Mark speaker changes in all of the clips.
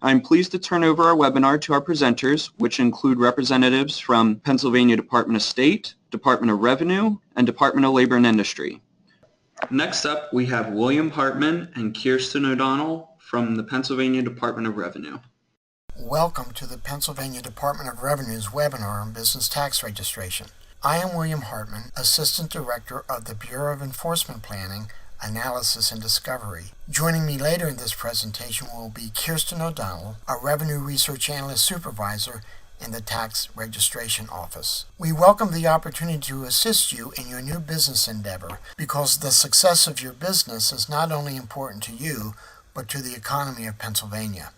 Speaker 1: I'm pleased to turn over our webinar to our presenters, which include representatives from Pennsylvania Department of State, Department of Revenue, and Department of Labor and Industry. Next up, we have William Hartman and Kirsten O'Donnell from the Pennsylvania Department of Revenue.
Speaker 2: Welcome to the Pennsylvania Department of Revenue's webinar on business tax registration. I am William Hartman, Assistant Director of the Bureau of Enforcement Planning, Analysis and Discovery. Joining me later in this presentation will be Kirsten O'Donnell, a Revenue Research Analyst Supervisor in the Tax Registration Office. We welcome the opportunity to assist you in your new business endeavor because the success of your business is not only important to you, but to the economy of Pennsylvania.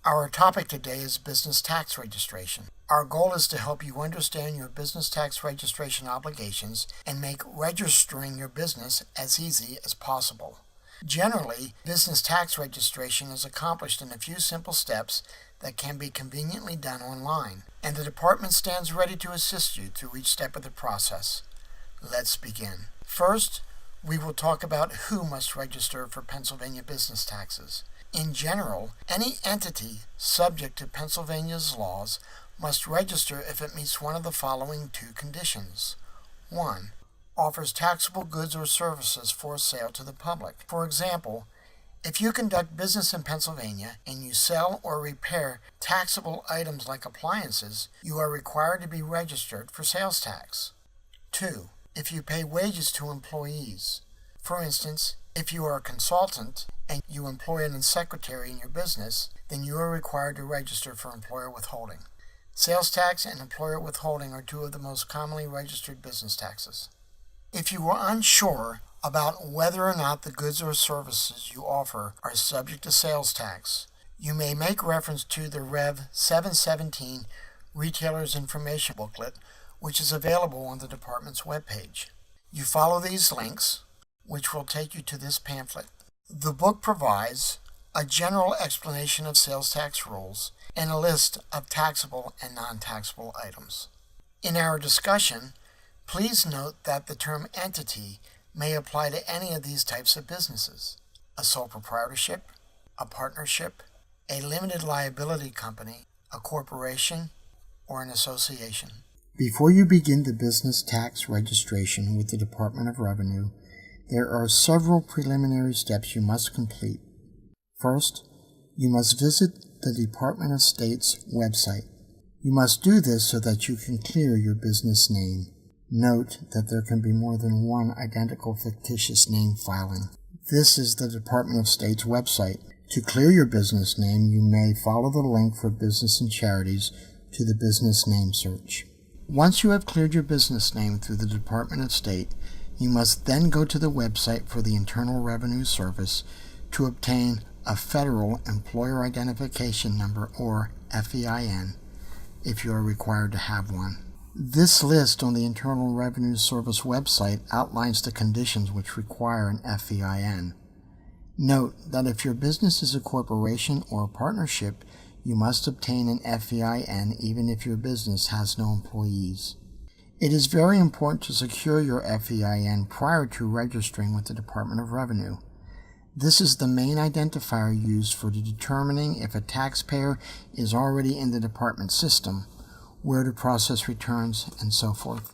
Speaker 2: Our topic today is business tax registration. Our goal is to help you understand your business tax registration obligations and make registering your business as easy as possible. Generally, business tax registration is accomplished in a few simple steps that can be conveniently done online, and the department stands ready to assist you through each step of the process. Let's begin. First, we will talk about who must register for Pennsylvania business taxes. In general, any entity subject to Pennsylvania's laws must register if it meets one of the following two conditions. 1. Offers taxable goods or services for sale to the public. For example, if you conduct business in Pennsylvania and you sell or repair taxable items like appliances, you are required to be registered for sales tax. 2. If you pay wages to employees. For instance, if you are a consultant and you employ a secretary in your business, then you are required to register for employer withholding. Sales tax and employer withholding are two of the most commonly registered business taxes. If you are unsure about whether or not the goods or services you offer are subject to sales tax, you may make reference to the Rev 717 Retailer's Information Booklet, which is available on the department's webpage. You follow these links, which will take you to this pamphlet. The book provides a general explanation of sales tax rules and a list of taxable and non-taxable items. In our discussion, please note that the term entity may apply to any of these types of businesses: a sole proprietorship, a partnership, a limited liability company, a corporation, or an association. Before you begin the business tax registration with the Department of Revenue, there are several preliminary steps you must complete. First, you must visit the Department of State's website. You must do this so that you can clear your business name. Note that there can be more than one identical fictitious name filing. This is the Department of State's website. To clear your business name, you may follow the link for business and charities to the business name search. Once you have cleared your business name through the Department of State, you must then go to the website for the Internal Revenue Service to obtain a Federal Employer Identification Number, or FBIN, if you are required to have one. This list on the Internal Revenue Service website outlines the conditions which require an FBIN. Note that if your business is a corporation or a partnership, you must obtain an FBIN even if your business has no employees. It is very important to secure your FBIN prior to registering with the Department of Revenue. This is the main identifier used for determining if a taxpayer is already in the department system, where to process returns, and so forth.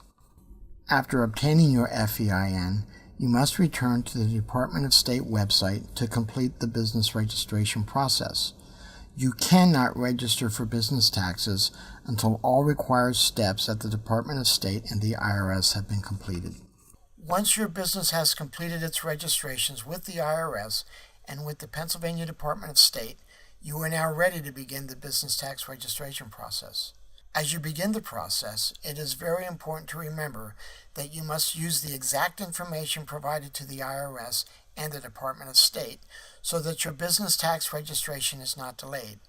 Speaker 2: After obtaining your FBIN, you must return to the Department of State website to complete the business registration process. You cannot register for business taxes until all required steps at the Department of State and the IRS have been completed. Once your business has completed its registrations with the IRS and with the Pennsylvania Department of State, you are now ready to begin the business tax registration process. As you begin the process, it is very important to remember that you must use the exact information provided to the IRS and the Department of State so that your business tax registration is not delayed.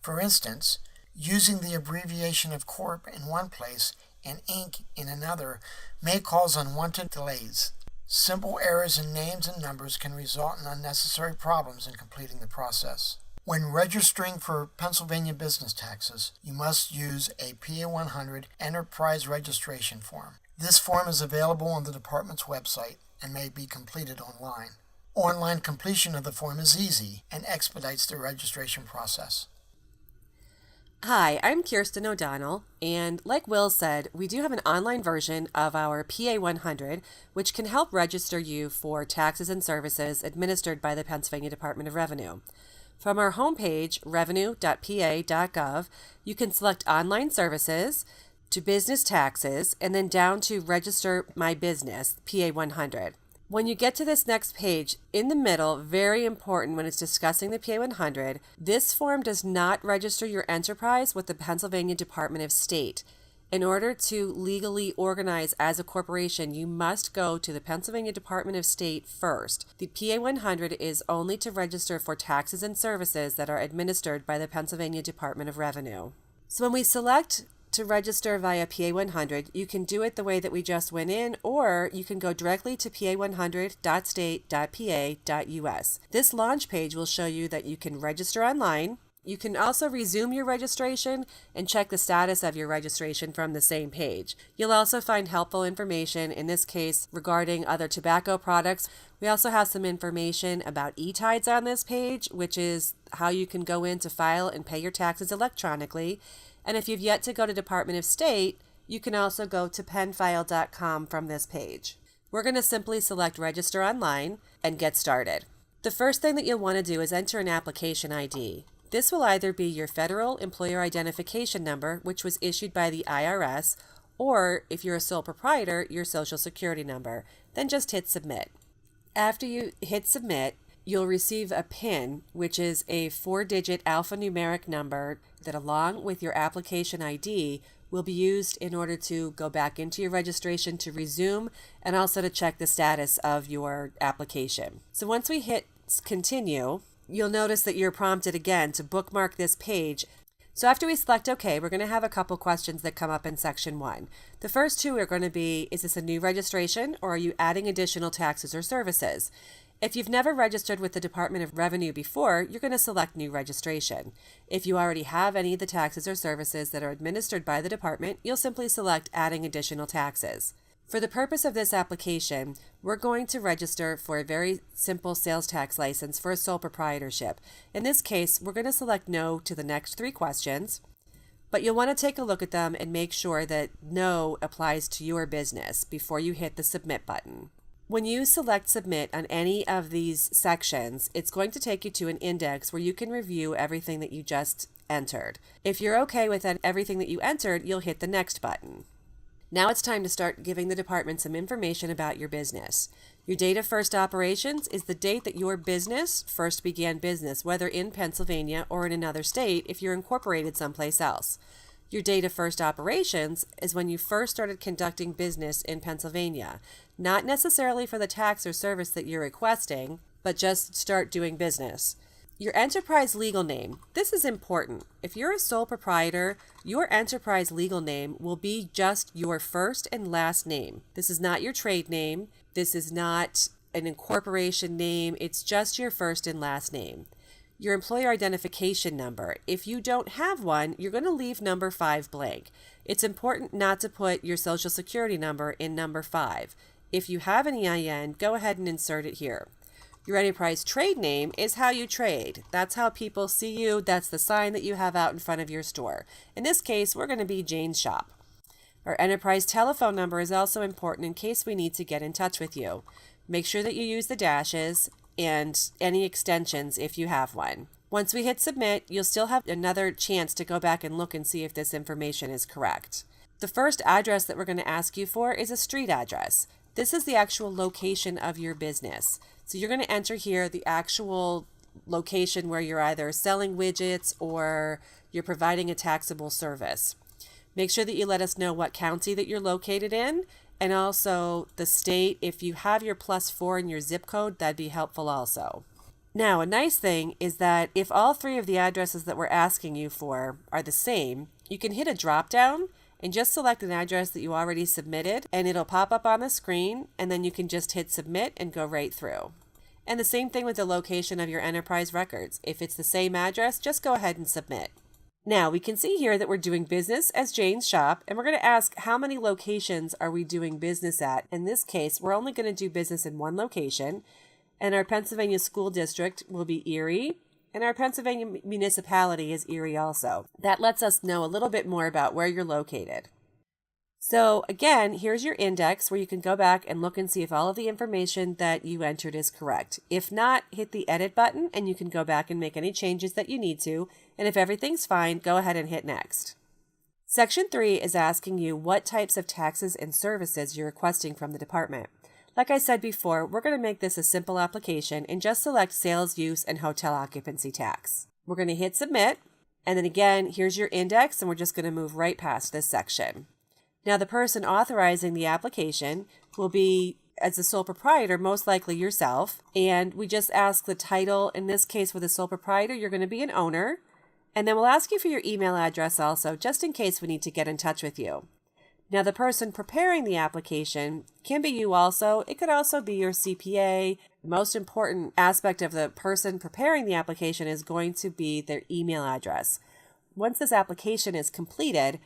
Speaker 2: For instance, using the abbreviation of Corp in one place and Inc. in another may cause unwanted delays. Simple errors in names and numbers can result in unnecessary problems in completing the process. When registering for Pennsylvania business taxes, you must use a PA 100 Enterprise Registration Form. This form is available on the department's website and may be completed online. Online completion of the form is easy and expedites the registration process.
Speaker 3: Hi, I'm Kirsten O'Donnell, and like Will said, we do have an online version of our PA 100, which can help register you for taxes and services administered by the Pennsylvania Department of Revenue. From our homepage, revenue.pa.gov, you can select online services to business taxes and then down to register my business, PA 100. When you get to this next page, in the middle, very important when it's discussing the PA 100, this form does not register your enterprise with the Pennsylvania Department of State. In order to legally organize as a corporation, you must go to the Pennsylvania Department of State first. The PA 100 is only to register for taxes and services that are administered by the Pennsylvania Department of Revenue. So when we select to register via PA 100, you can do it the way that we just went in, or you can go directly to pa100.state.pa.us. This launch page will show you that you can register online. You can also resume your registration and check the status of your registration from the same page. You'll also find helpful information, in this case, regarding other tobacco products. We also have some information about e-tides on this page, which is how you can go in to file and pay your taxes electronically. And if you've yet to go to Department of State, you can also go to penfile.com from this page. We're going to simply select Register Online and get started. The first thing that you'll want to do is enter an application ID. This will either be your federal employer identification number, which was issued by the IRS, or if you're a sole proprietor, your social security number. Then just hit Submit. After you hit Submit, you'll receive a PIN, which is a 4-digit alphanumeric number that, along with your application ID, will be used in order to go back into your registration to resume and also to check the status of your application. So once we hit Continue, you'll notice that you're prompted again to bookmark this page. So after we select OK, we're going to have a couple questions that come up in Section 1. The first two are going to be, is this a new registration or are you adding additional taxes or services? If you've never registered with the Department of Revenue before, you're going to select New Registration. If you already have any of the taxes or services that are administered by the department, you'll simply select Adding Additional Taxes. For the purpose of this application, we're going to register for a very simple sales tax license for a sole proprietorship. In this case, we're going to select No to the next 3 questions, but you'll want to take a look at them and make sure that No applies to your business before you hit the Submit button. When you select Submit on any of these sections, it's going to take you to an index where you can review everything that you just entered. If you're okay with everything that you entered, you'll hit the Next button. Now it's time to start giving the department some information about your business. Your date of first operations is the date that your business first began business, whether in Pennsylvania or in another state if you're incorporated someplace else. Your date of first operations is when you first started conducting business in Pennsylvania, not necessarily for the tax or service that you're requesting, but just start doing business. Your enterprise legal name. This is important. If you're a sole proprietor, your enterprise legal name will be just your first and last name. This is not your trade name. This is not an incorporation name. It's just your first and last name. Your employer identification number. If you don't have one, you're going to leave number 5 blank. It's important not to put your social security number in number 5. If you have an EIN, go ahead and insert it here. Your enterprise trade name is how you trade. That's how people see you. That's the sign that you have out in front of your store. In this case, we're going to be Jane's Shop. Our enterprise telephone number is also important in case we need to get in touch with you. Make sure that you use the dashes and any extensions if you have one. Once we hit Submit, you'll still have another chance to go back and look and see if this information is correct. The first address that we're going to ask you for is a street address. This is the actual location of your business. So you're going to enter here the actual location where you're either selling widgets or you're providing a taxable service. Make sure that you let us know what county that you're located in, and also the state. If you have your +4 in your zip code, that'd be helpful also. Now, a nice thing is that if all 3 of the addresses that we're asking you for are the same, you can hit a drop down and just select an address that you already submitted, and it'll pop up on the screen, and then you can just hit Submit and go right through. And the same thing with the location of your enterprise records. If it's the same address, just go ahead and submit. Now, we can see here that we're doing business as Jane's Shop, and we're going to ask how many locations are we doing business at. In this case, we're only going to do business in one location, and our Pennsylvania school district will be Erie, and our Pennsylvania municipality is Erie also. That lets us know a little bit more about where you're located. So again, here's your index where you can go back and look and see if all of the information that you entered is correct. If not, hit the edit button and you can go back and make any changes that you need to. And if everything's fine, go ahead and hit next. Section 3 is asking you what types of taxes and services you're requesting from the department. Like I said before, we're going to make this a simple application and just select sales use and hotel occupancy tax. We're going to hit submit. And then again, here's your index and we're just going to move right past this section. Now, the person authorizing the application will be, as the sole proprietor, most likely yourself. And we just ask the title. In this case, with a sole proprietor, you're going to be an owner. And then we'll ask you for your email address also, just in case we need to get in touch with you. Now, the person preparing the application can be you also. It could also be your CPA. The most important aspect of the person preparing the application is going to be their email address. Once this application is completed,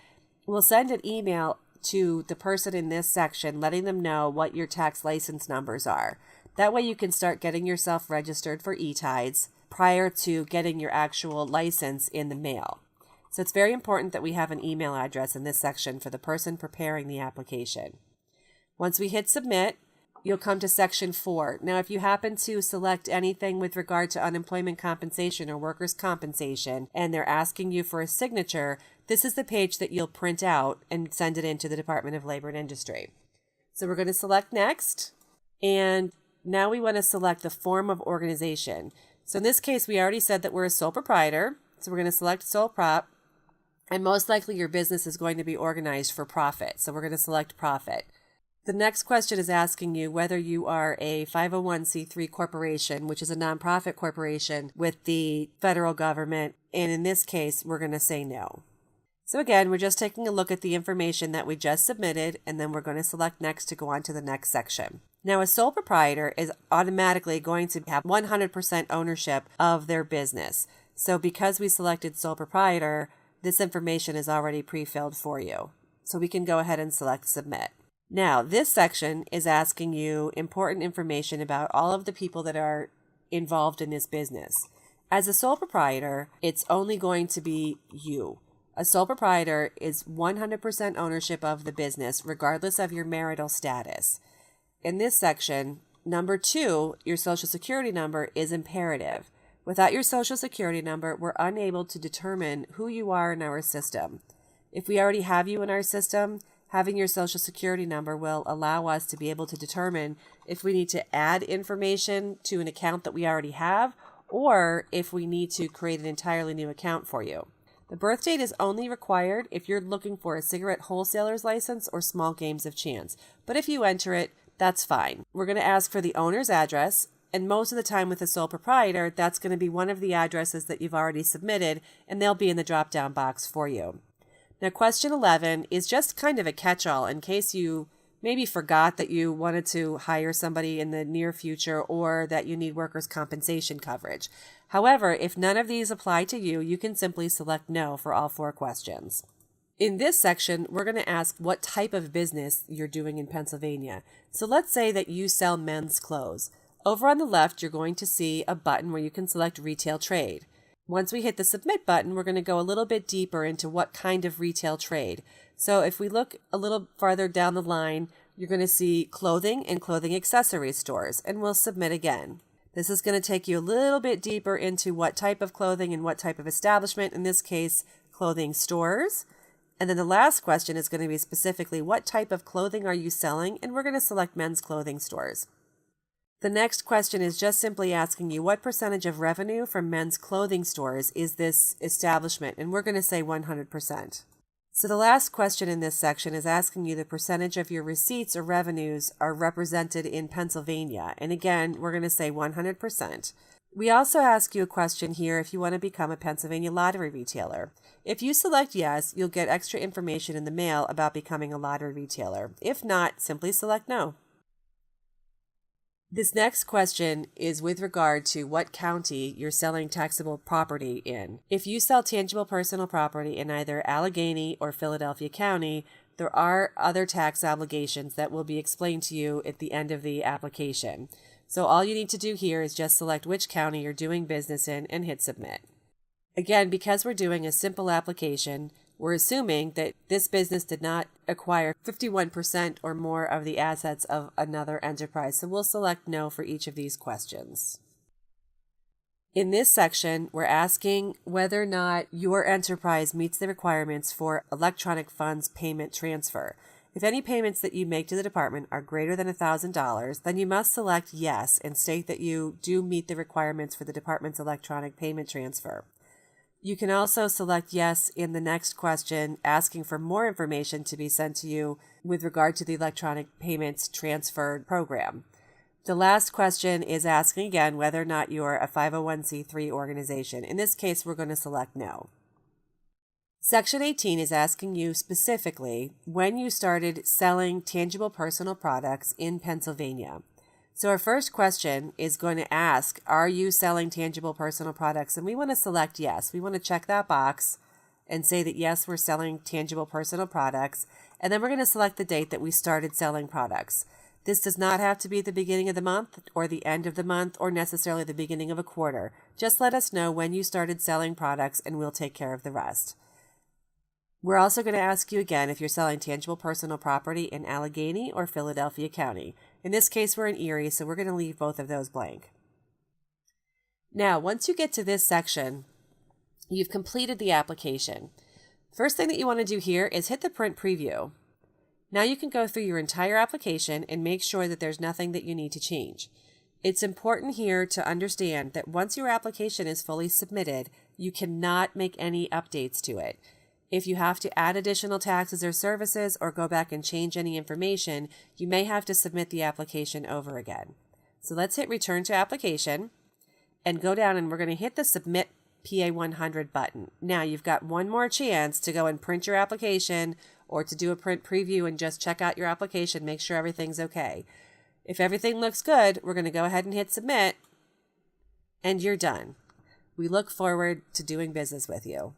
Speaker 3: we'll send an email to the person in this section, letting them know what your tax license numbers are. That way you can start getting yourself registered for eTides prior to getting your actual license in the mail. So it's very important that we have an email address in this section for the person preparing the application. Once we hit submit, you'll come to section 4. Now, if you happen to select anything with regard to unemployment compensation or workers' compensation, and they're asking you for a signature, this is the page that you'll print out and send it into the Department of Labor and Industry. So we're going to select next, and now we want to select the form of organization. So in this case, we already said that we're a sole proprietor, so we're going to select sole prop, and most likely your business is going to be organized for profit, so we're going to select profit. The next question is asking you whether you are a 501c3 corporation, which is a nonprofit corporation with the federal government, and in this case, we're going to say no. So again, we're just taking a look at the information that we just submitted, and then we're going to select next to go on to the next section. Now, a sole proprietor is automatically going to have 100% ownership of their business. So because we selected sole proprietor, this information is already pre-filled for you. So we can go ahead and select submit. Now, this section is asking you important information about all of the people that are involved in this business. As a sole proprietor, it's only going to be you. A sole proprietor is 100% ownership of the business, regardless of your marital status. In this section, number 2, your Social Security number is imperative. Without your Social Security number, we're unable to determine who you are in our system. If we already have you in our system, having your Social Security number will allow us to be able to determine if we need to add information to an account that we already have, or if we need to create an entirely new account for you. The birth date is only required if you're looking for a cigarette wholesaler's license or small games of chance. But if you enter it, that's fine. We're going to ask for the owner's address, and most of the time with a sole proprietor, that's going to be one of the addresses that you've already submitted, and they'll be in the drop-down box for you. Now, question 11 is just kind of a catch-all in case you maybe forgot that you wanted to hire somebody in the near future or that you need workers' compensation coverage. However, if none of these apply to you, you can simply select no for all 4 questions. In this section, we're going to ask what type of business you're doing in Pennsylvania. So let's say that you sell men's clothes. Over on the left, you're going to see a button where you can select retail trade. Once we hit the submit button, we're going to go a little bit deeper into what kind of retail trade. So if we look a little farther down the line, you're going to see clothing and clothing accessories stores, and we'll submit again. This is going to take you a little bit deeper into what type of clothing and what type of establishment, in this case, clothing stores. And then the last question is going to be specifically what type of clothing are you selling, and we're going to select men's clothing stores. The next question is just simply asking you what percentage of revenue from men's clothing stores is this establishment, and we're going to say 100%. So the last question in this section is asking you the percentage of your receipts or revenues are represented in Pennsylvania, and again, we're going to say 100%. We also ask you a question here if you want to become a Pennsylvania lottery retailer. If you select yes, you'll get extra information in the mail about becoming a lottery retailer. If not, simply select no. This next question is with regard to what county you're selling taxable property in. If you sell tangible personal property in either Allegheny or Philadelphia County, there are other tax obligations that will be explained to you at the end of the application. So all you need to do here is just select which county you're doing business in and hit submit. Again, because we're doing a simple application, we're assuming that this business did not acquire 51% or more of the assets of another enterprise, so we'll select no for each of these questions. In this section, we're asking whether or not your enterprise meets the requirements for electronic funds payment transfer. If any payments that you make to the department are greater than $1,000, then you must select yes and state that you do meet the requirements for the department's electronic payment transfer. You can also select yes in the next question, asking for more information to be sent to you with regard to the electronic payments transfer program. The last question is asking again whether or not you're a 501c3 organization. In this case, we're going to select no. Section 18 is asking you specifically when you started selling tangible personal products in Pennsylvania. So our first question is going to ask, are you selling tangible personal products? And we want to select yes. We want to check that box and say that yes, we're selling tangible personal products. And then we're going to select the date that we started selling products. This does not have to be the beginning of the month or the end of the month or necessarily the beginning of a quarter. Just let us know when you started selling products and we'll take care of the rest. We're also going to ask you again if you're selling tangible personal property in Allegheny or Philadelphia County. In this case, we're in Erie, so we're going to leave both of those blank. Now, once you get to this section, you've completed the application. First thing that you want to do here is hit the print preview. Now you can go through your entire application and make sure that there's nothing that you need to change. It's important here to understand that once your application is fully submitted, you cannot make any updates to it. If you have to add additional taxes or services or go back and change any information, you may have to submit the application over again. So let's hit Return to Application and go down, and we're going to hit the Submit PA100 button. Now you've got one more chance to go and print your application or to do a print preview and just check out your application, make sure everything's okay. If everything looks good, we're going to go ahead and hit Submit, and you're done. We look forward to doing business with you.